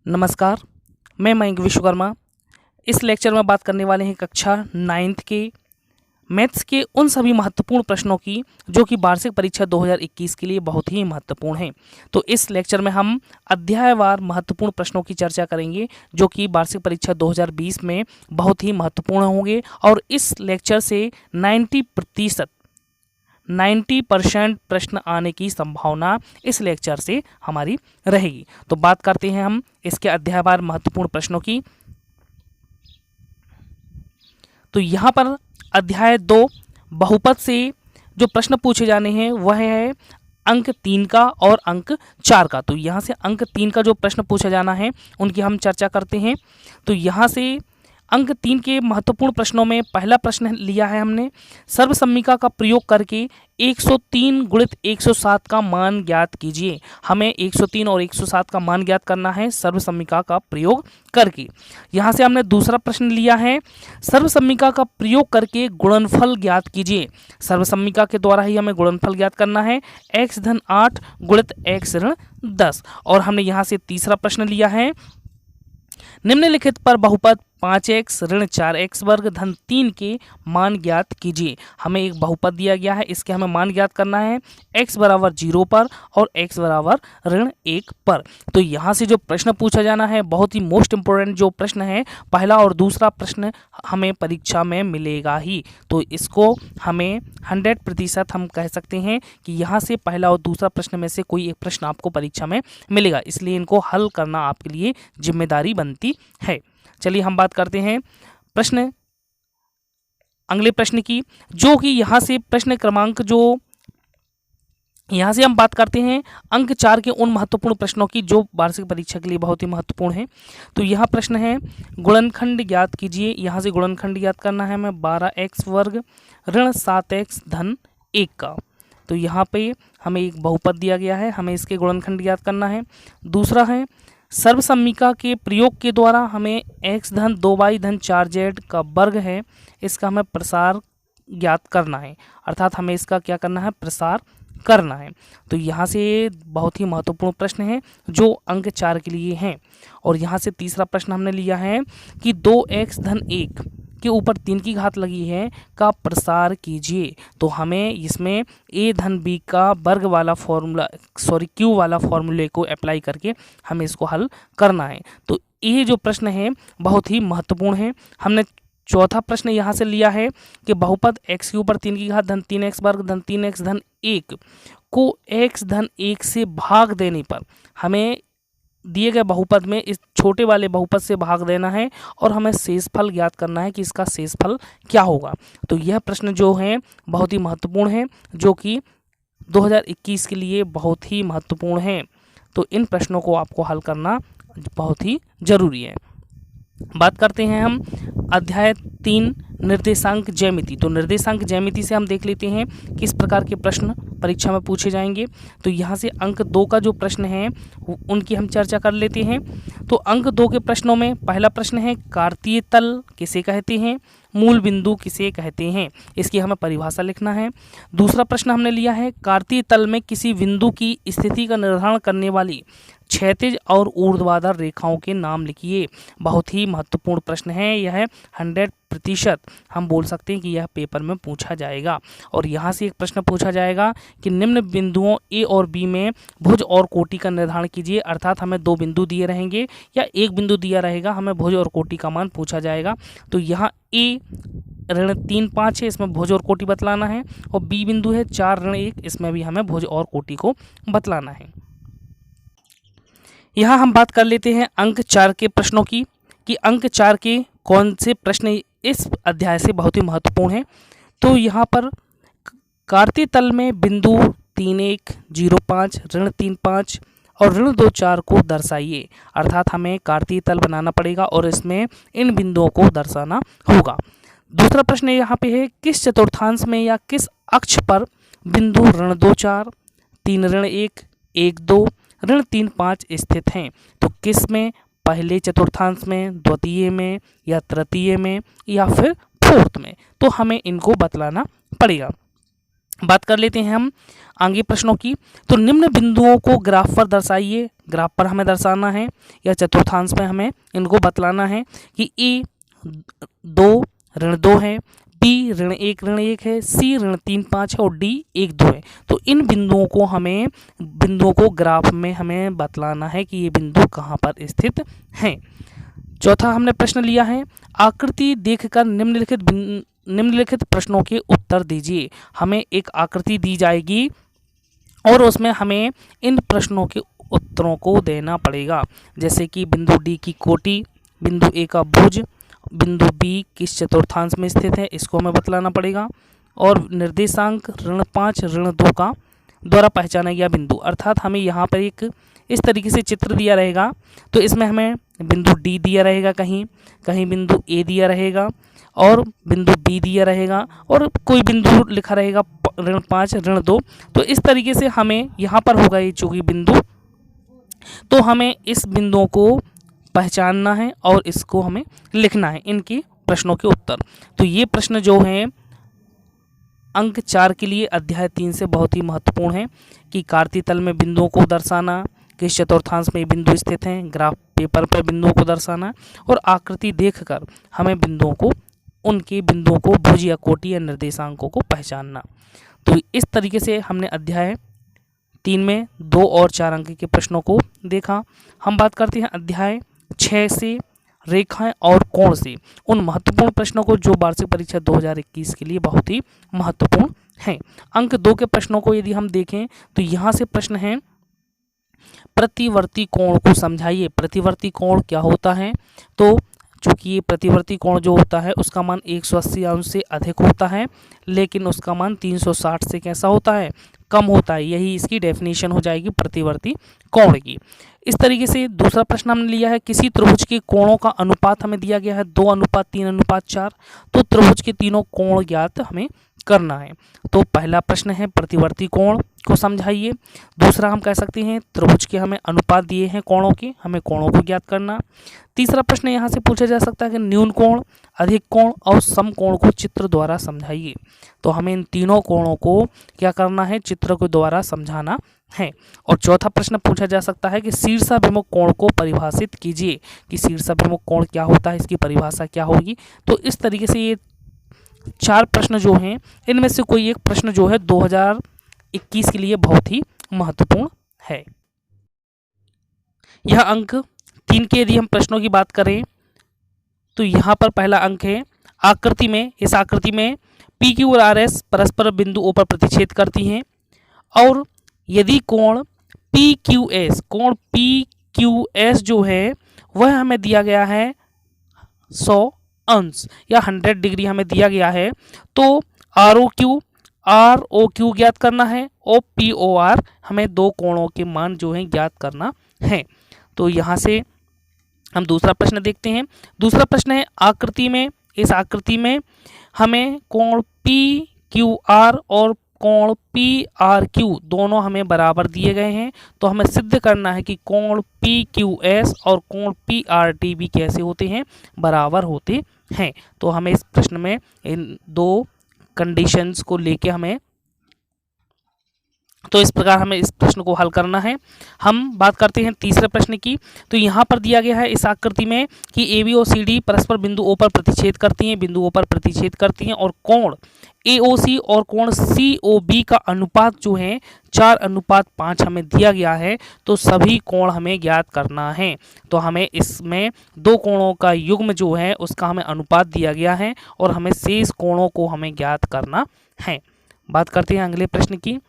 नमस्कार, मैं मयंक विश्वकर्मा। इस लेक्चर में बात करने वाले हैं कक्षा 9th के मैथ्स के उन सभी महत्वपूर्ण प्रश्नों की जो कि वार्षिक परीक्षा 2021 के लिए बहुत ही महत्वपूर्ण हैं। तो इस लेक्चर में हम अध्यायवार महत्वपूर्ण प्रश्नों की चर्चा करेंगे जो कि वार्षिक परीक्षा 2020 में बहुत ही महत्वपूर्ण होंगे और इस लेक्चर से 90% प्रश्न आने की संभावना इस लेक्चर से हमारी रहेगी। तो बात करते हैं हम इसके अध्यायवार महत्वपूर्ण प्रश्नों की। तो यहाँ पर अध्याय 2 बहुपद से जो प्रश्न पूछे जाने हैं वह है अंक 3 का और अंक 4 का। तो यहाँ से अंक 3 का जो प्रश्न पूछा जाना है उनकी हम चर्चा करते हैं। तो यहाँ से अंक 3 के महत्वपूर्ण प्रश्नों में पहला प्रश्न लिया है हमने, सर्वसम्मिका का प्रयोग करके 103 गुणित 107 का मान ज्ञात कीजिए। हमें 103 और 107 का मान ज्ञात करना है सर्वसम्मिका का प्रयोग करके। यहाँ से हमने दूसरा प्रश्न लिया है, सर्वसम्मिका का प्रयोग करके गुणनफल ज्ञात कीजिए। सर्वसम्मिका के द्वारा ही हमें गुणनफल ज्ञात करना है, x धन 8 गुणित x ऋण 10। और हमने यहाँ से तीसरा प्रश्न लिया है, निम्नलिखित पर बहुपद 5x ऋण 4x वर्ग धन 3 के मान ज्ञात कीजिए। हमें एक बहुपद दिया गया है, इसके हमें मान ज्ञात करना है x बराबर 0 पर और x बराबर ऋण 1 पर। तो यहाँ से जो प्रश्न पूछा जाना है बहुत ही मोस्ट इंपोर्टेंट जो प्रश्न है, पहला और दूसरा प्रश्न हमें परीक्षा में मिलेगा ही। तो इसको हमें 100% हम कह सकते हैं कि यहाँ से पहला और दूसरा प्रश्न में से कोई एक प्रश्न आपको परीक्षा में मिलेगा, इसलिए इनको हल करना आपके लिए जिम्मेदारी बनती है। चलिए हम बात करते हैं अगले प्रश्न की, जो कि यहाँ से प्रश्न क्रमांक यहाँ से हम बात करते हैं अंक 4 के उन महत्वपूर्ण प्रश्नों की जो वार्षिक परीक्षा के लिए बहुत ही महत्वपूर्ण है। तो यह प्रश्न है, गुणनखंड ज्ञात कीजिए। यहाँ से गुणनखंड ज्ञात करना है हमें 12x वर्ग ऋण 7x धन 1 का। तो यहाँ पे हमें एक बहुपद दिया गया है, हमें इसके गुणनखंड ज्ञात करना है। दूसरा है, सर्वसम्मिका के प्रयोग के द्वारा हमें x धन 2y धन 4z का वर्ग है, इसका हमें प्रसार ज्ञात करना है, अर्थात हमें इसका क्या करना है, प्रसार करना है। तो यहाँ से बहुत ही महत्वपूर्ण प्रश्न है जो अंक 4 के लिए हैं। और यहाँ से तीसरा प्रश्न हमने लिया है कि 2x धन 1 के ऊपर 3 की घात लगी है का प्रसार कीजिए। तो हमें इसमें a धन b का वर्ग वाला फॉर्मूला q वाला फॉर्मूले को अप्लाई करके हमें इसको हल करना है। तो ये जो प्रश्न है बहुत ही महत्वपूर्ण है। हमने चौथा प्रश्न यहाँ से लिया है कि बहुपद x के ऊपर 3 की घात धन 3x वर्ग धन 3x धन 1 को x धन 1 से भाग देने पर हमें दिए गए बहुपद में इस छोटे वाले बहुपद से भाग देना है और हमें शेषफल ज्ञात करना है कि इसका शेषफल क्या होगा। तो यह प्रश्न जो है बहुत ही महत्वपूर्ण है जो कि 2021 के लिए बहुत ही महत्वपूर्ण है। तो इन प्रश्नों को आपको हल करना बहुत ही ज़रूरी है। बात करते हैं हम अध्याय 3 निर्देशांक ज्यामिति। तो निर्देशांक ज्यामिति से हम देख लेते हैं किस प्रकार के प्रश्न परीक्षा में पूछे जाएंगे। तो यहाँ से अंक 2 का जो प्रश्न है उनकी हम चर्चा कर लेते हैं। तो अंक 2 के प्रश्नों में पहला प्रश्न है, कार्तीय तल किसे कहते हैं, मूल बिंदु किसे कहते हैं, इसकी हमें परिभाषा लिखना है। दूसरा प्रश्न हमने लिया है, कार्तीय तल में किसी बिंदु की स्थिति का निर्धारण करने वाली क्षैतिज और ऊर्ध्वाधर रेखाओं के नाम लिखिए। बहुत ही महत्वपूर्ण प्रश्न है यह, 100% हम बोल सकते हैं कि यह पेपर में पूछा जाएगा। और यहाँ से एक प्रश्न पूछा जाएगा कि निम्न बिंदुओं ए और बी में भुज और कोटि का निर्धारण कीजिए, अर्थात हमें 2 बिंदु दिए रहेंगे या एक बिंदु दिया रहेगा, हमें भुज और कोटि का मान पूछा जाएगा। तो यहाँ ए ऋण 3 5 है, इसमें भुज और कोटि बतलाना है, और बी बिंदु है 4 ऋण 1, इसमें भी हमें भुज और कोटि को बतलाना है। यहाँ हम बात कर लेते हैं अंक 4 के प्रश्नों की कि अंक 4 के कौन से प्रश्न इस अध्याय से बहुत ही महत्वपूर्ण हैं। तो यहाँ पर कार्तीय तल में बिंदु 3 1 0 5 ऋण 3 5 और ऋण 2 4 को दर्शाइए, अर्थात हमें कार्तीय तल बनाना पड़ेगा और इसमें इन बिंदुओं को दर्शाना होगा। दूसरा प्रश्न यहाँ पे है, किस चतुर्थांश में या किस अक्ष पर बिंदु ऋण 2 4 3 ऋण 1 1 2 ऋण 3 5 स्थित हैं। तो किस में, पहले चतुर्थांश में, द्वितीय में या तृतीय में या फिर फोर्थ में, तो हमें इनको बतलाना पड़ेगा। बात कर लेते हैं हम आगे प्रश्नों की। तो निम्न बिंदुओं को ग्राफ पर दर्शाइए। ग्राफ पर हमें दर्शाना है या चतुर्थांश में हमें इनको बतलाना है कि ए 2 ऋण 2 है, बी ऋण 1 ऋण 1 है, सी ऋण 3 5 है और डी 1 2 है। तो इन बिंदुओं को ग्राफ में हमें बतलाना है कि ये बिंदु कहाँ पर स्थित हैं। चौथा हमने प्रश्न लिया है, आकृति देखकर निम्नलिखित प्रश्नों के उत्तर दीजिए। हमें एक आकृति दी जाएगी और उसमें हमें इन प्रश्नों के उत्तरों को देना पड़ेगा, जैसे कि बिंदु डी की कोटि, बिंदु ए का भुज, बिंदु बी किस चतुर्थांश में स्थित है, इसको हमें बतलाना पड़ेगा, और निर्देशांक ऋण 5 ऋण 2 का द्वारा पहचाना गया बिंदु। अर्थात हमें यहाँ पर एक इस तरीके से चित्र दिया रहेगा, तो इसमें हमें बिंदु डी दिया रहेगा, कहीं कहीं बिंदु ए दिया रहेगा और बिंदु बी दिया रहेगा और कोई बिंदु लिखा रहेगा ऋण 5 ऋण 2। तो इस तरीके से हमें यहाँ पर होगा ये चूंकि बिंदु, तो हमें इस बिंदुओं को पहचानना है और इसको हमें लिखना है इनके प्रश्नों के उत्तर। तो ये प्रश्न जो हैं अंक 4 के लिए अध्याय 3 से बहुत ही महत्वपूर्ण है कि कार्तीय तल में बिंदुओं को दर्शाना, किस चतुर्थांश में बिंदु स्थित हैं, ग्राफ पेपर पर बिंदुओं को दर्शाना और आकृति देखकर हमें उनके बिंदुओं को भुज या कोटि या निर्देशांकों को पहचानना। तो इस तरीके से हमने अध्याय 3 में 2 और 4 अंक के प्रश्नों को देखा। हम बात करते हैं अध्याय 6 से रेखाएं और कोण से उन महत्वपूर्ण प्रश्नों को जो वार्षिक परीक्षा 2021 के लिए बहुत ही महत्वपूर्ण हैं। अंक 2 के प्रश्नों को यदि हम देखें तो यहाँ से प्रश्न है, प्रतिवर्ती कोण को समझाइए। प्रतिवर्ती कोण क्या होता है? तो चूंकि ये प्रतिवर्ती कोण जो होता है उसका मान 180 अंश से अधिक होता है, लेकिन उसका मान 360 से कैसा होता है? कम होता है। यही इसकी डेफिनेशन हो जाएगी प्रतिवर्ती कोण की। इस तरीके से दूसरा प्रश्न हमने लिया है, किसी त्रिभुज के कोणों का अनुपात हमें दिया गया है 2:3:4। तो त्रिभुज के तीनों कोण ज्ञात हमें करना है। तो पहला प्रश्न है प्रतिवर्ती कोण को समझाइए। दूसरा हम कह सकते हैं त्रिभुज के हमें अनुपात दिए हैं कोणों के, हमें कोणों को ज्ञात करना। तीसरा प्रश्न यहाँ से पूछा जा सकता है कि न्यून कोण, अधिक कोण और सम कोण को चित्र द्वारा समझाइए। तो हमें इन तीनों कोणों को क्या करना है? चित्र के द्वारा समझाना है। और चौथा प्रश्न पूछा जा सकता है कि शीर्षाभिमुख कोण को परिभाषित कीजिए, कि शीर्षाभिमुख कोण क्या होता है, इसकी परिभाषा क्या होगी। तो इस तरीके से ये 4 प्रश्न जो हैं इनमें से कोई एक प्रश्न जो है 2021 के लिए बहुत ही महत्वपूर्ण है। यह अंक 3 के यदि हम प्रश्नों की बात करें तो यहाँ पर पहला अंक है, आकृति में, इस आकृति में पी क्यू और आर एस परस्पर बिंदु ओ पर प्रतिच्छेद करती हैं और यदि कोण पी क्यू एस जो है वह हमें दिया गया है 100 अंश या 100 डिग्री हमें दिया गया है, तो आर ओ क्यू ज्ञात करना है और पी ओ आर हमें दो कोणों के मान जो हैं ज्ञात करना है। तो यहाँ से हम दूसरा प्रश्न देखते हैं। दूसरा प्रश्न है, आकृति में, इस आकृति में हमें कोण पी क्यू आर और कोण पी आर क्यू दोनों हमें बराबर दिए गए हैं। तो हमें सिद्ध करना है कि कोण पी क्यू एस और कोण पी आर टी भी कैसे होते हैं? बराबर होते हैं। तो हमें इस प्रश्न में इन दो कंडीशंस को लेके हमें, तो इस प्रकार हमें इस प्रश्न को हल करना है। हम बात करते हैं तीसरे प्रश्न की। तो यहाँ पर दिया गया है इस आकृति में कि ए बी और सी डी परस्पर बिंदु ओ पर प्रतिच्छेद करती हैं, और कोण ए ओ सी और कोण सी ओ बी का अनुपात जो है 4:5 हमें दिया गया है। तो सभी कोण हमें ज्ञात करना है। तो हमें इसमें दो कोणों का युग्म जो है उसका हमें अनुपात दिया गया है और हमें शेष कोणों को हमें ज्ञात करना है। बात करते हैं अगले प्रश्न की।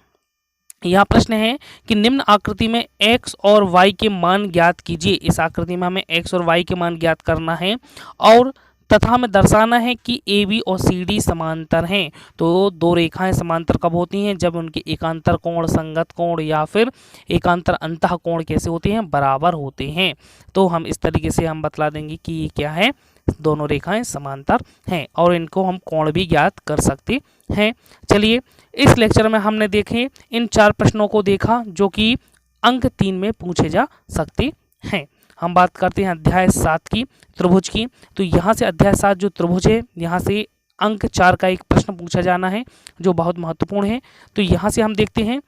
यह प्रश्न है कि निम्न आकृति में x और y के मान ज्ञात कीजिए। इस आकृति में हमें x और y के मान ज्ञात करना है और तथा हमें दर्शाना है कि ए बी और सी डी समांतर हैं। तो दो रेखाएं समांतर कब होती हैं? जब उनके एकांतर कोण, संगत कोण या फिर एकांतर अंतः कोण कैसे होते हैं? बराबर होते हैं। तो हम इस तरीके से हम बतला देंगे कि ये क्या है, दोनों रेखाएं समांतर हैं और इनको हम कोण भी ज्ञात कर सकते हैं। चलिए, इस लेक्चर में हमने देखे इन 4 प्रश्नों को देखा जो कि अंक 3 में पूछे जा सकते हैं। हम बात करते हैं अध्याय 7 की, त्रिभुज की। तो यहाँ से अध्याय 7 जो त्रिभुज है, यहाँ से अंक 4 का एक प्रश्न पूछा जाना है जो बहुत महत्वपूर्ण है। तो यहाँ से हम देखते हैं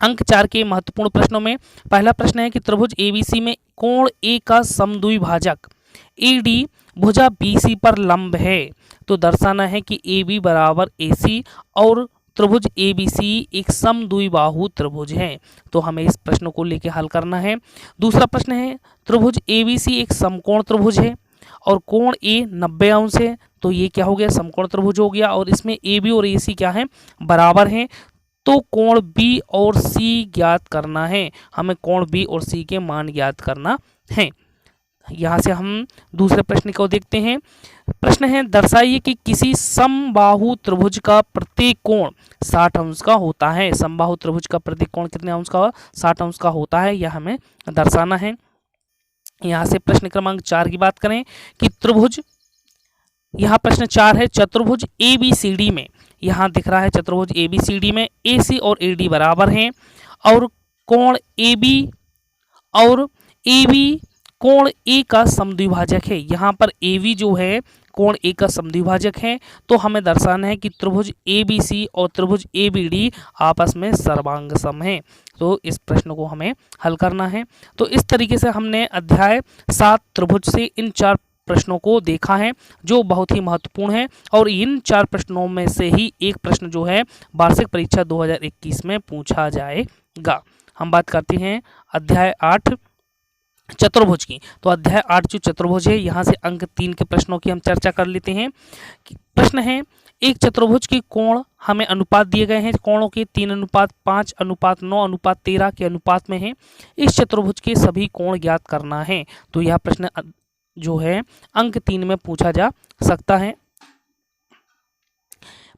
अंक 4 के महत्वपूर्ण प्रश्नों में पहला प्रश्न है कि त्रिभुज एबीसी में कोण ए का समद्विभाजक ईडी भुजा बीसी पर लंब है। तो दर्शाना है कि ए बी बराबर ए सी और त्रिभुज एबीसी एक समद्विबाहु त्रिभुज है। तो हमें इस प्रश्न को लेकर हल करना है। दूसरा प्रश्न है त्रिभुज एबीसी एक समकोण त्रिभुज है और कोण ए 90 अंश है। तो ये क्या हो गया, समकोण त्रिभुज हो गया और इसमें ए बी और ए सी क्या है, बराबर हैं। तो कोण बी और सी ज्ञात करना है, हमें कोण बी और सी के मान ज्ञात करना है। यहाँ से हम दूसरे प्रश्न को देखते हैं। प्रश्न है दर्शाइए कि किसी समबाहु त्रिभुज का प्रत्येक कोण 60 अंश का होता है। समबाहु त्रिभुज का प्रत्येक कोण कितने अंश का, 60 अंश का होता है, यह हमें दर्शाना है। यहाँ से प्रश्न क्रमांक 4 की बात करें कि त्रिभुज, यहाँ प्रश्न 4 है चतुर्भुज ए बी सी डी में, यहाँ दिख रहा है चतुर्भुज ए बी सी डी में ए सी और ए डी बराबर हैं और कोण ए बी और ए बी कोण ए का समद्विभाजक है। यहाँ पर ए बी जो है कोण ए का समद्विभाजक है। तो हमें दर्शाना है कि त्रिभुज ए बी सी और त्रिभुज ए बी डी आपस में सर्वांग सम है। तो इस प्रश्न को हमें हल करना है। तो इस तरीके से हमने अध्याय 7 त्रिभुज से इन 4 प्रश्नों को देखा है जो बहुत ही महत्वपूर्ण है और इन 4 प्रश्नों में से ही एक प्रश्न जो है वार्षिक परीक्षा 2021 में पूछा जाएगा। हम बात करते हैं अध्याय 8 चतुर्भुज की। तो अध्याय 8 जो चतुर्भुज है, यहाँ से अंक 3 के प्रश्नों की हम चर्चा कर लेते हैं। प्रश्न है एक चतुर्भुज के कोण हमें अनुपात दिए गए हैं, कोणों के 3:5, 5:9, 13 के अनुपात में है। इस चतुर्भुज के सभी कोण ज्ञात करना है। तो यह प्रश्न जो है अंक 3 में पूछा जा सकता है।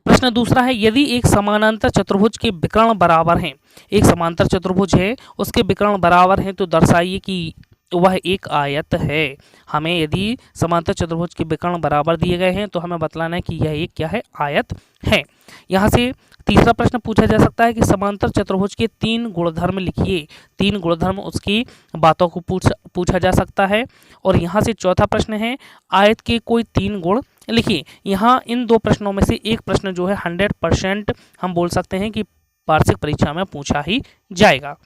प्रश्न दूसरा है यदि एक समानांतर चतुर्भुज के विकर्ण बराबर हैं, एक समांतर चतुर्भुज है उसके विकर्ण बराबर हैं, तो दर्शाइए कि वह एक आयत है। हमें यदि समांतर चतुर्भुज के विकर्ण बराबर दिए गए हैं तो हमें बतलाना है कि यह एक क्या है, आयत है। यहाँ से तीसरा प्रश्न पूछा जा सकता है कि समांतर चतुर्भुज के 3 गुणधर्म लिखिए। 3 गुणधर्म उसकी बातों को पूछा जा सकता है। और यहाँ से चौथा प्रश्न है आयत के कोई 3 गुण लिखिए। यहाँ इन 2 प्रश्नों में से एक प्रश्न जो है 100% हम बोल सकते हैं कि वार्षिक परीक्षा में पूछा ही जाएगा।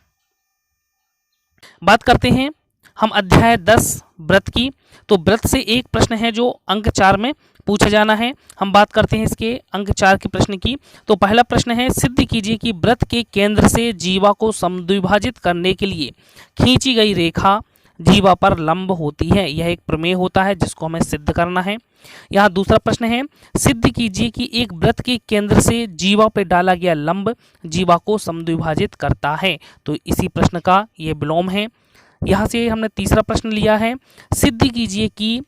बात करते हैं हम अध्याय 10 व्रत की। तो व्रत से एक प्रश्न है जो अंक 4 में पूछा जाना है। हम बात करते हैं इसके अंक 4 के प्रश्न की। तो पहला प्रश्न है सिद्ध कीजिए कि व्रत के केंद्र से जीवा को समद्विभाजित करने के लिए खींची गई रेखा जीवा पर लंब होती है। यह एक प्रमेय होता है जिसको हमें सिद्ध करना है। यहाँ दूसरा प्रश्न है सिद्ध कीजिए कि एक वृत्त के केंद्र से जीवा पर डाला गया लंब जीवा को समद्विभाजित करता है। तो इसी प्रश्न का ये विलोम है। यहाँ से हमने तीसरा प्रश्न लिया है सिद्ध कीजिए कि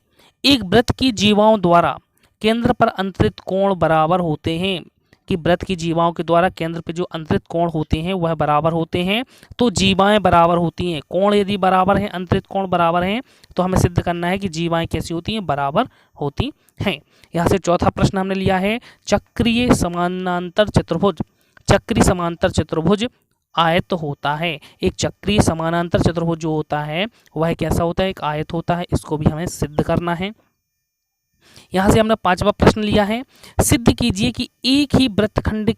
एक वृत्त की जीवाओं द्वारा केंद्र पर अंतरित कोण बराबर होते हैं, कि वृत्त की जीवाओं के द्वारा केंद्र पर जो अंतरित कोण होते हैं वह बराबर होते हैं। तो जीवाएं बराबर होती हैं, कोण यदि बराबर हैं, अंतरित कोण बराबर हैं, तो हमें सिद्ध करना है कि जीवाएं कैसी होती हैं, बराबर होती हैं। यहाँ से चौथा प्रश्न हमने लिया है चक्रीय समानांतर चतुर्भुज। चक्रीय समांतर चतुर्भुज आयत होता है। एक चक्रीय समानांतर चतुर्भुज जो होता है वह कैसा होता है, एक आयत होता है। इसको भी हमें सिद्ध करना है। यहाँ से हमने पांचवा प्रश्न लिया है सिद्ध कीजिए कि एक ही वृत्तखंड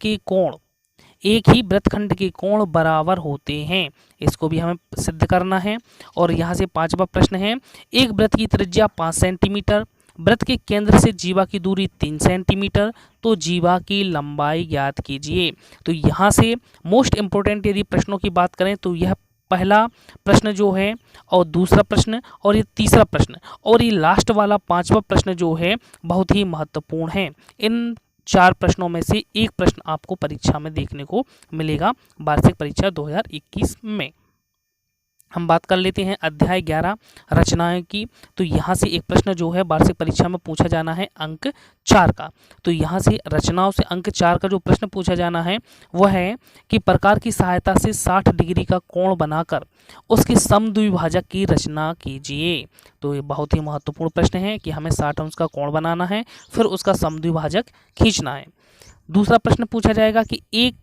के कोण बराबर होते हैं। इसको भी हमें सिद्ध करना है। और यहाँ से पांचवा प्रश्न है एक वृत्त की त्रिज्या 5 सेंटीमीटर, वृत्त के केंद्र से जीवा की दूरी 3 सेंटीमीटर, तो जीवा की लंबाई ज्ञात कीजिए। तो यहाँ से मोस्ट इम्पोर्टेंट यदि प्रश्नों की बात करें तो यह पहला प्रश्न जो है और दूसरा प्रश्न और ये तीसरा प्रश्न और ये लास्ट वाला पांचवा प्रश्न जो है बहुत ही महत्वपूर्ण है। इन 4 प्रश्नों में से एक प्रश्न आपको परीक्षा में देखने को मिलेगा वार्षिक परीक्षा 2021 में। हम बात कर लेते हैं अध्याय 11 रचनाएं की। तो यहाँ से एक प्रश्न जो है वार्षिक परीक्षा में पूछा जाना है अंक 4 का। तो यहाँ से रचनाओं से अंक 4 का जो प्रश्न पूछा जाना है वह है कि प्रकार की सहायता से 60 डिग्री का कोण बनाकर उसके समद्विभाजक की रचना कीजिए। तो ये बहुत ही महत्वपूर्ण प्रश्न है कि हमें 60 अंश का कोण बनाना है, फिर उसका समद्विभाजक खींचना है। दूसरा प्रश्न पूछा जाएगा कि एक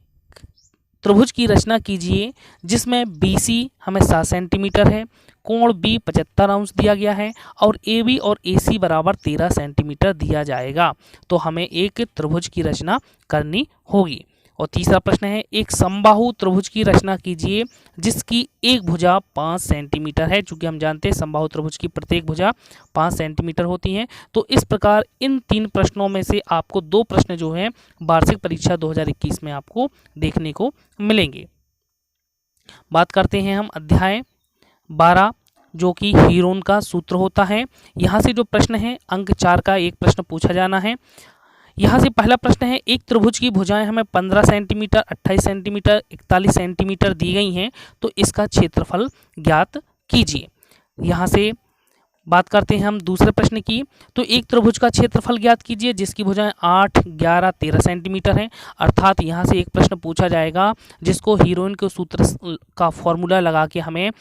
त्रिभुज की रचना कीजिए जिसमें BC हमें 7 सेंटीमीटर है, कोण B 75 अंश दिया गया है और AB और AC बराबर 13 सेंटीमीटर दिया जाएगा। तो हमें एक त्रिभुज की रचना करनी होगी। और तीसरा प्रश्न है, एक समबाहु त्रिभुज की रचना कीजिए जिसकी एक भुजा 5 सेंटीमीटर है। चूंकि हम जानते हैं समबाहु त्रिभुज की प्रत्येक भुजा 5 सेंटीमीटर होती हैं। तो इस प्रकार इन 3 प्रश्नों में से आपको 2 प्रश्न जो हैं वार्षिक परीक्षा 2021 में आपको देखने को मिलेंगे। बात करते हैं हम अध्याय 12 जो कि हीरोन का सूत्र होता है। यहाँ से जो प्रश्न है अंक 4 का एक प्रश्न पूछा जाना है। यहाँ से पहला प्रश्न है, एक त्रिभुज की भुजाएं हमें 15 सेंटीमीटर, 28 सेंटीमीटर, 41 सेंटीमीटर दी गई हैं, तो इसका क्षेत्रफल ज्ञात कीजिए। यहाँ से बात करते हैं हम दूसरे प्रश्न की। तो एक त्रिभुज का क्षेत्रफल ज्ञात कीजिए जिसकी भुजाएं 8, 11, 13 सेंटीमीटर हैं। अर्थात यहाँ से एक प्रश्न पूछा जाएगा जिसको हीरोइन के सूत्र का फॉर्मूला लगा के हमें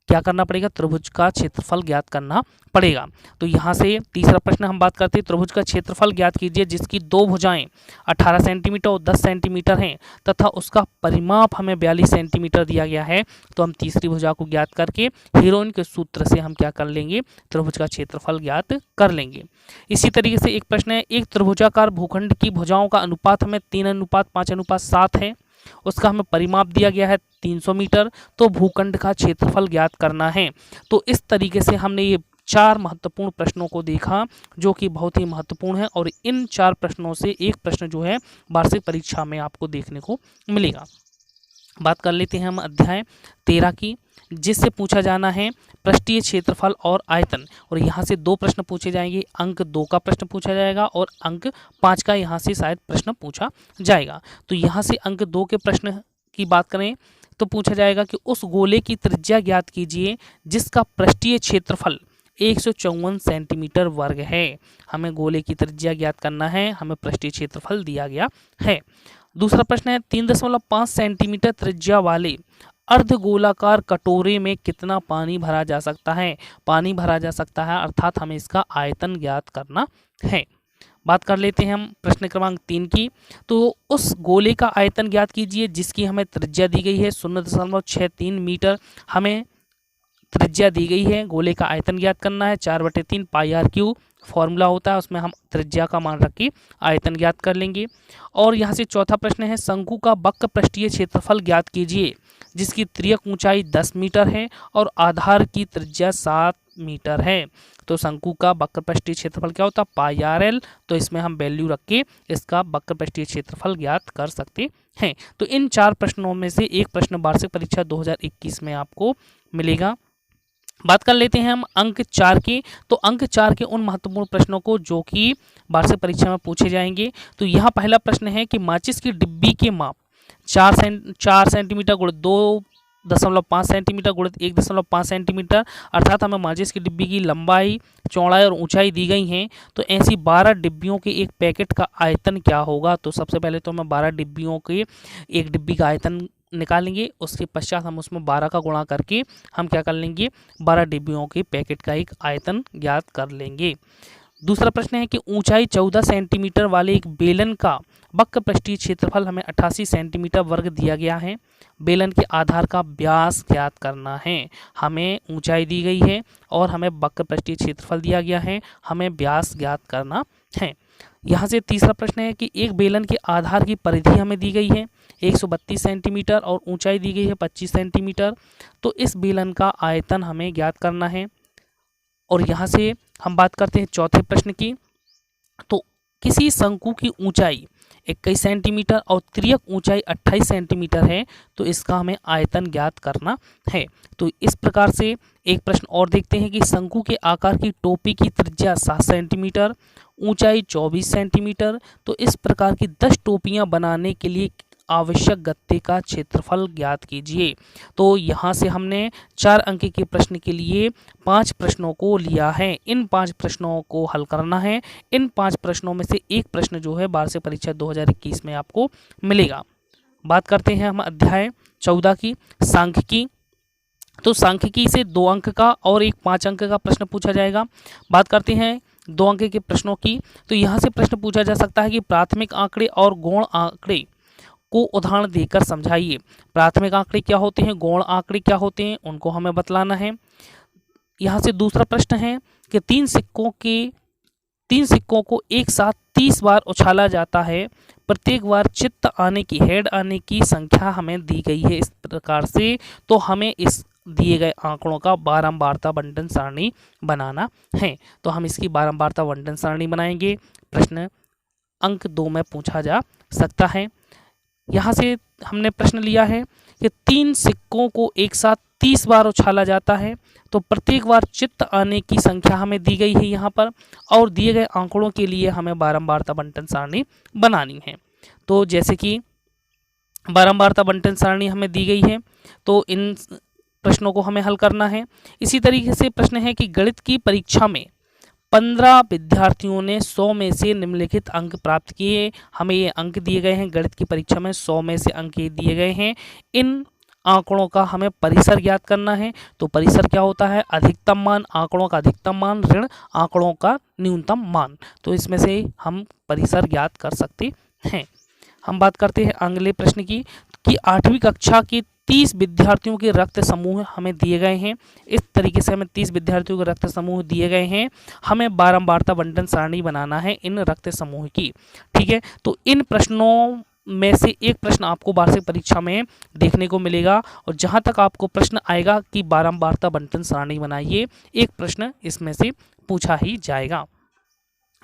क्या करना पड़ेगा, त्रिभुज का क्षेत्रफल ज्ञात करना पड़ेगा। तो यहाँ से तीसरा प्रश्न हम बात करते हैं, त्रिभुज का क्षेत्रफल ज्ञात कीजिए जिसकी 2 भुजाएं 18 सेंटीमीटर और 10 सेंटीमीटर हैं तथा उसका परिमाप हमें 42 सेंटीमीटर दिया गया है। तो हम तीसरी भुजा को ज्ञात करके हीरोइन के सूत्र से हम क्या कर लेंगे, त्रिभुज का क्षेत्रफल ज्ञात कर लेंगे। इसी तरीके से एक प्रश्न है, एक त्रिभुजाकार भूखंड की भुजाओं का अनुपात हमें 3:5:7 है। उसका हमें परिमाप दिया गया है 300 मीटर। तो भूखंड का क्षेत्रफल ज्ञात करना है। तो इस तरीके से हमने ये 4 महत्वपूर्ण प्रश्नों को देखा जो कि बहुत ही महत्वपूर्ण है और इन 4 प्रश्नों से एक प्रश्न जो है वार्षिक परीक्षा में आपको देखने को मिलेगा। बात कर लेते हैं हम अध्याय 13 की जिससे पूछा जाना है पृष्ठीय क्षेत्रफल और आयतन। और यहाँ से 2 प्रश्न पूछे जाएंगे, अंक 2 का प्रश्न पूछा जाएगा और अंक 5 का यहाँ से शायद प्रश्न पूछा जाएगा। तो यहाँ से अंक 2 के प्रश्न की बात करें तो पूछा जाएगा कि उस गोले की त्रिज्या ज्ञात कीजिए जिसका पृष्ठीय क्षेत्रफल 154 सेंटीमीटर वर्ग है। हमें गोले की त्रिज्या ज्ञात करना है, हमें पृष्ठीय क्षेत्रफल दिया गया है। दूसरा प्रश्न है, 3.5 सेंटीमीटर त्रिज्या वाले अर्धगोलाकार कटोरे में कितना पानी भरा जा सकता है। पानी भरा जा सकता है अर्थात हमें इसका आयतन ज्ञात करना है। बात कर लेते हैं हम प्रश्न क्रमांक 3 की। तो उस गोले का आयतन ज्ञात कीजिए जिसकी हमें त्रिज्या दी गई है 0.63 मीटर। हमें त्रिज्या दी गई है, गोले का आयतन ज्ञात करना है 4/3 πr³ फॉर्मूला होता है, उसमें हम त्रिज्या का मान रख के आयतन ज्ञात कर लेंगे। और यहाँ से चौथा प्रश्न है, शंकु का वक्र पृष्ठीय क्षेत्रफल ज्ञात कीजिए जिसकी तिर्यक ऊंचाई 10 मीटर है और आधार की त्रिज्या 7 मीटर है। तो शंकु का वक्र पृष्ठीय क्षेत्रफल क्या होता है, πrl। तो इसमें हम वैल्यू रख के इसका वक्र पृष्ठीय क्षेत्रफल ज्ञात कर सकते हैं। तो इन 4 प्रश्नों में से एक प्रश्न वार्षिक परीक्षा 2021 में आपको मिलेगा। बात कर लेते हैं हम अंक 4 की। तो अंक 4 के उन महत्वपूर्ण प्रश्नों को जो कि वार्षिक परीक्षा में पूछे जाएंगे। तो यहाँ पहला प्रश्न है कि माचिस की डिब्बी के माप 4 सेंटीमीटर गुणित 2.5 सेंटीमीटर गुणित 1.5 सेंटीमीटर। अर्थात हमें माचिस की डिब्बी की लंबाई, चौड़ाई और ऊंचाई दी गई हैं। तो ऐसी 12 डिब्बियों के एक पैकेट का आयतन क्या होगा। तो सबसे पहले तो हमें 12 डिब्बियों के एक डिब्बी का आयतन निकालेंगे, उसके पश्चात हम उसमें 12 का गुणा करके हम क्या कर लेंगे, 12 डिब्बियों के पैकेट का एक आयतन ज्ञात कर लेंगे। दूसरा प्रश्न है कि ऊंचाई 14 सेंटीमीटर वाले एक बेलन का वक्र पृष्ठीय क्षेत्रफल हमें 88 सेंटीमीटर वर्ग दिया गया है। बेलन के आधार का व्यास ज्ञात करना है। हमें ऊंचाई दी गई है और हमें वक्र पृष्ठीय क्षेत्रफल दिया गया है, हमें व्यास ज्ञात करना है। यहाँ से तीसरा प्रश्न है कि एक बेलन के आधार की परिधि हमें दी गई है 132 सेंटीमीटर और ऊंचाई दी गई है 25 सेंटीमीटर। तो इस बेलन का आयतन हमें ज्ञात करना है। और यहाँ से हम बात करते हैं चौथे प्रश्न की। तो किसी शंकु की ऊंचाई 21 सेंटीमीटर और तिर्यक ऊंचाई 28 सेंटीमीटर है, तो इसका हमें आयतन ज्ञात करना है। तो इस प्रकार से एक प्रश्न और देखते हैं कि शंकु के आकार की टोपी की त्रिज्या 7 सेंटीमीटर, ऊंचाई 24 सेंटीमीटर। तो इस प्रकार की 10 टोपियां बनाने के लिए आवश्यक गत्ते का क्षेत्रफल ज्ञात कीजिए। तो यहाँ से हमने 4 अंक के प्रश्न के लिए 5 प्रश्नों को लिया है। इन 5 प्रश्नों को हल करना है। इन 5 प्रश्नों में से एक प्रश्न जो है वार्षिक परीक्षा 2021 में आपको मिलेगा। बात करते हैं हम अध्याय 14 की, सांख्यिकी। तो सांख्यिकी से 2 अंक का और एक 5 अंक का प्रश्न पूछा जाएगा। बात करते हैं 2 अंक के प्रश्नों की। तो यहाँ से प्रश्न पूछा जा सकता है कि प्राथमिक आंकड़े और गौण आंकड़े को उदाहरण देकर समझाइए। प्राथमिक आंकड़े क्या होते हैं, गौण आंकड़े क्या होते हैं, उनको हमें बतलाना है। यहाँ से दूसरा प्रश्न है कि तीन सिक्कों को एक साथ 30 बार उछाला जाता है, प्रत्येक बार चित्त आने की, हेड आने की संख्या हमें दी गई है इस प्रकार से, तो हमें इस दिए गए आंकड़ों का बारंबारता बंटन सारणी बनाना है। तो हम इसकी बारंबारता बंटन सारणी बनाएंगे। प्रश्न अंक 2 में पूछा जा सकता है। यहाँ से हमने प्रश्न लिया है कि तीन सिक्कों को एक साथ 30 बार उछाला जाता है, तो प्रत्येक बार चित्त आने की संख्या हमें दी गई है यहाँ पर, और दिए गए आंकड़ों के लिए हमें बारंबारता बंटन सारणी बनानी है। तो जैसे कि बारंबारता बंटन सारणी हमें दी गई है, तो इन प्रश्नों को हमें हल करना है। इसी तरीके से प्रश्न है कि गणित की परीक्षा में 15 विद्यार्थियों ने 100 में से निम्नलिखित अंक प्राप्त किए। हमें ये अंक दिए गए हैं, गणित की परीक्षा में 100 में से अंक दिए गए हैं। इन आंकड़ों का हमें परिसर ज्ञात करना है। तो परिसर क्या होता है, अधिकतम मान, आंकड़ों का अधिकतम मान ऋण आंकड़ों का न्यूनतम मान। तो इसमें से हम परिसर ज्ञात कर सकते हैं। हम बात करते हैं अगले प्रश्न की कि 8वीं कक्षा के 30 विद्यार्थियों के रक्त समूह हमें दिए गए हैं। इस तरीके से हमें 30 विद्यार्थियों के रक्त समूह दिए गए हैं। हमें बारंबारता बंटन सारणी बनाना है इन रक्त समूह की। ठीक है, तो इन प्रश्नों में से एक प्रश्न आपको वार्षिक परीक्षा में देखने को मिलेगा, और जहां तक आपको प्रश्न आएगा कि बारंबारता बंटन सारणी बनाइए, एक प्रश्न इसमें से पूछा ही जाएगा।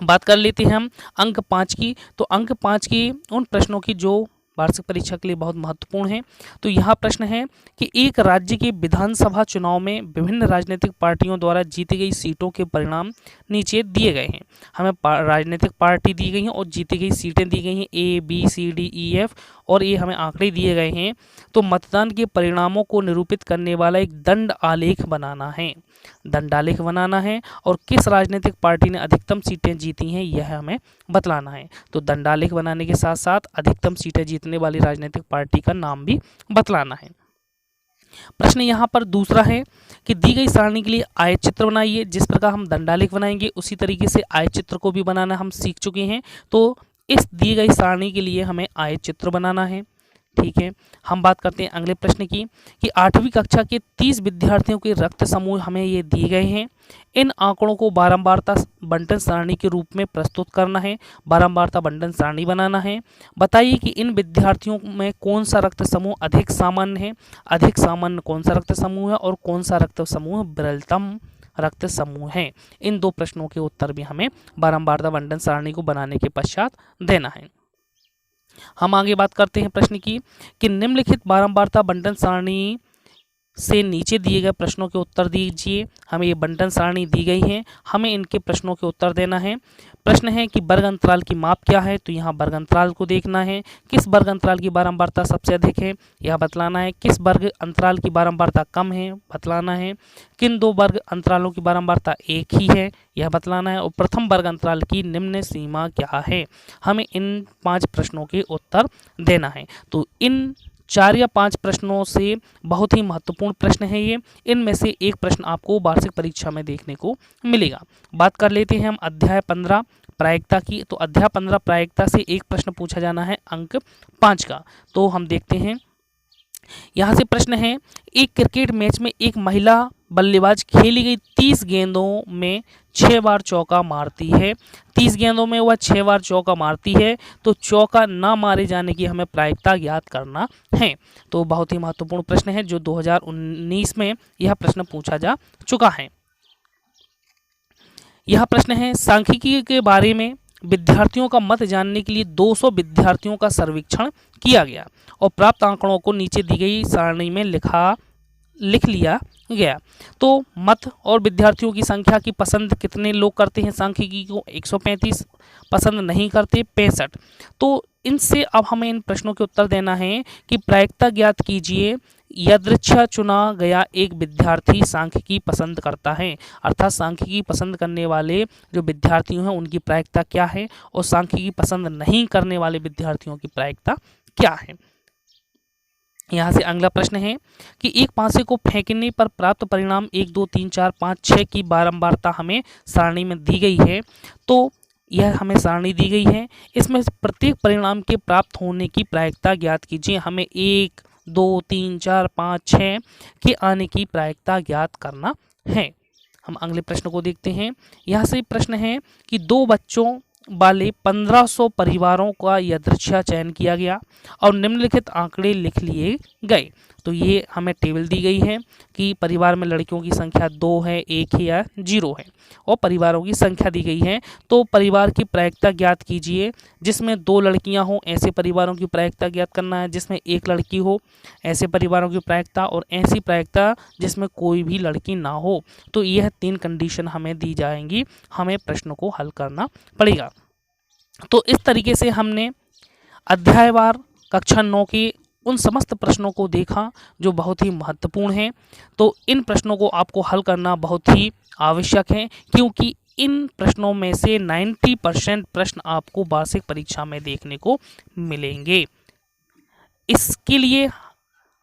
बात कर लेते हैं हम अंक 5 की। तो अंक 5 की उन प्रश्नों की जो वार्षिक परीक्षा के लिए बहुत महत्वपूर्ण है। तो यहाँ प्रश्न है कि एक राज्य के विधानसभा चुनाव में विभिन्न राजनीतिक पार्टियों द्वारा जीती गई सीटों के परिणाम नीचे दिए गए हैं। हमें राजनीतिक पार्टी दी गई हैं और जीती गई सीटें दी गई हैं A B C D E F, और ये हमें आंकड़े दिए गए हैं। तो मतदान के परिणामों को निरूपित करने वाला एक दंड आलेख बनाना है, दंडालेख बनाना है, और किस राजनीतिक पार्टी ने अधिकतम सीटें जीती हैं यह हमें बतलाना है। तो दंडालेख बनाने के साथ साथ अधिकतम सीटें जीतने वाली राजनीतिक पार्टी का नाम भी बतलाना है। प्रश्न यहाँ पर दूसरा है कि दी गई सारणी के लिए आयत चित्र बनाइए। जिस प्रकार हम दंडालेख बनाएंगे उसी तरीके से आयत चित्र को भी बनाना हम सीख चुके हैं। तो इस दी गई सारणी के लिए हमें आयत चित्र बनाना है। ठीक है, हम बात करते हैं अगले प्रश्न की कि 8वीं कक्षा के 30 विद्यार्थियों के रक्त समूह हमें ये दिए गए हैं। इन आंकड़ों को बारंबारता बंटन सारणी के रूप में प्रस्तुत करना है, बारंबारता बंटन सारणी बनाना है। बताइए कि इन विद्यार्थियों में कौन सा रक्त समूह अधिक सामान्य है, अधिक सामान्य कौन सा रक्त समूह है, और कौन सा रक्त समूह विरलतम रक्त समूह है। इन दो प्रश्नों के उत्तर भी हमें बारंबारता बंटन सारणी को बनाने के पश्चात देना है। हम आगे बात करते हैं प्रश्न की कि निम्नलिखित बारंबारता बंटन सारणी से नीचे दिए गए प्रश्नों के उत्तर दीजिए। हमें ये बंटन सारणी दी गई है, हमें इनके प्रश्नों के उत्तर देना है। प्रश्न है कि वर्ग अंतराल की माप क्या है, तो यहाँ वर्ग अंतराल को देखना है। किस वर्ग अंतराल की बारंबारता सबसे अधिक है यह बतलाना है। किस वर्ग अंतराल की बारंबारता कम है बतलाना है। किन दो वर्ग अंतरालों की बारंबारता एक ही है यह बतलाना है। और प्रथम वर्ग अंतराल की निम्न सीमा क्या है, हमें इन 5 प्रश्नों के उत्तर देना है। तो इन 4 या 5 प्रश्नों से बहुत ही महत्वपूर्ण प्रश्न है ये। इनमें से एक प्रश्न आपको वार्षिक परीक्षा में देखने को मिलेगा। बात कर लेते हैं हम अध्याय 15 प्रायिकता की। तो अध्याय 15 प्रायिकता से एक प्रश्न पूछा जाना है अंक 5 का। तो हम देखते हैं, यहाँ से प्रश्न है, एक क्रिकेट मैच में एक महिला बल्लेबाज खेली गई 30 गेंदों में 6 बार चौका मारती है। 30 गेंदों में वह 6 बार चौका मारती है, तो चौका ना मारे जाने की हमें प्रायिकता ज्ञात करना है। तो बहुत ही महत्वपूर्ण प्रश्न है जो 2019 में यह प्रश्न पूछा जा चुका है। यह प्रश्न है, सांख्यिकी के बारे में विद्यार्थियों का मत जानने के लिए 200 विद्यार्थियों का सर्वेक्षण किया गया और प्राप्त आंकड़ों को नीचे दी गई सारणी में लिख लिया गया। तो मत और विद्यार्थियों की संख्या की पसंद कितने लोग करते हैं सांख्यिकी को, 135, पसंद नहीं करते 65। तो इनसे अब हमें इन प्रश्नों के उत्तर देना है कि प्रायिकता ज्ञात कीजिए। यादृच्छा चुना गया एक विद्यार्थी सांख्यिकी पसंद करता है, अर्थात सांख्यिकी पसंद करने वाले जो विद्यार्थी हैं उनकी प्रायिकता क्या है, और सांख्यिकी पसंद नहीं करने वाले विद्यार्थियों की प्रायिकता क्या है। यहाँ से अगला प्रश्न है कि एक पासे को फेंकने पर प्राप्त परिणाम 1 2 3 4 5 6 की बारंबारता हमें सारणी में दी गई है। तो यह हमें सारणी दी गई है। इसमें से प्रत्येक परिणाम के प्राप्त होने की प्रायिकता ज्ञात कीजिए। हमें 1, 2, 3, 4, 5, 6 के आने की प्रायिकता ज्ञात करना है। हम अगले प्रश्न को देखते हैं। यहाँ से प्रश्न है कि 2 बच्चों वाले 1500 परिवारों का यादृच्छिक चयन किया गया और निम्नलिखित आंकड़े लिख लिए गए। तो ये हमें टेबल दी गई है कि परिवार में लड़कियों की संख्या 2 है, 1 है या 0 है, और परिवारों की संख्या दी गई है। तो परिवार की प्रायिकता ज्ञात कीजिए। जिसमें 2 लड़कियां हो ऐसे परिवारों की प्रायिकता ज्ञात करना है, जिसमें 1 लड़की हो ऐसे परिवारों की प्रायिकता, और ऐसी प्रायिकता जिसमें कोई भी लड़की ना हो। तो यह 3 कंडीशन हमें दी जाएंगी, हमें प्रश्न को हल करना पड़ेगा। तो इस तरीके से हमने अध्यायवार कक्षा 9 के उन समस्त प्रश्नों को देखा जो बहुत ही महत्वपूर्ण हैं। तो इन प्रश्नों को आपको हल करना बहुत ही आवश्यक है, क्योंकि इन प्रश्नों में से 90% प्रश्न आपको वार्षिक परीक्षा में देखने को मिलेंगे। इसके लिए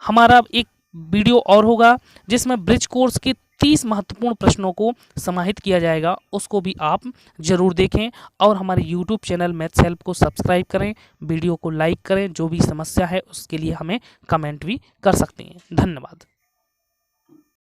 हमारा एक वीडियो और होगा जिसमें ब्रिज कोर्स के 30 महत्वपूर्ण प्रश्नों को समाहित किया जाएगा, उसको भी आप जरूर देखें और हमारे YouTube चैनल मैथ्स हेल्प को सब्सक्राइब करें, वीडियो को लाइक करें। जो भी समस्या है उसके लिए हमें कमेंट भी कर सकते हैं। धन्यवाद।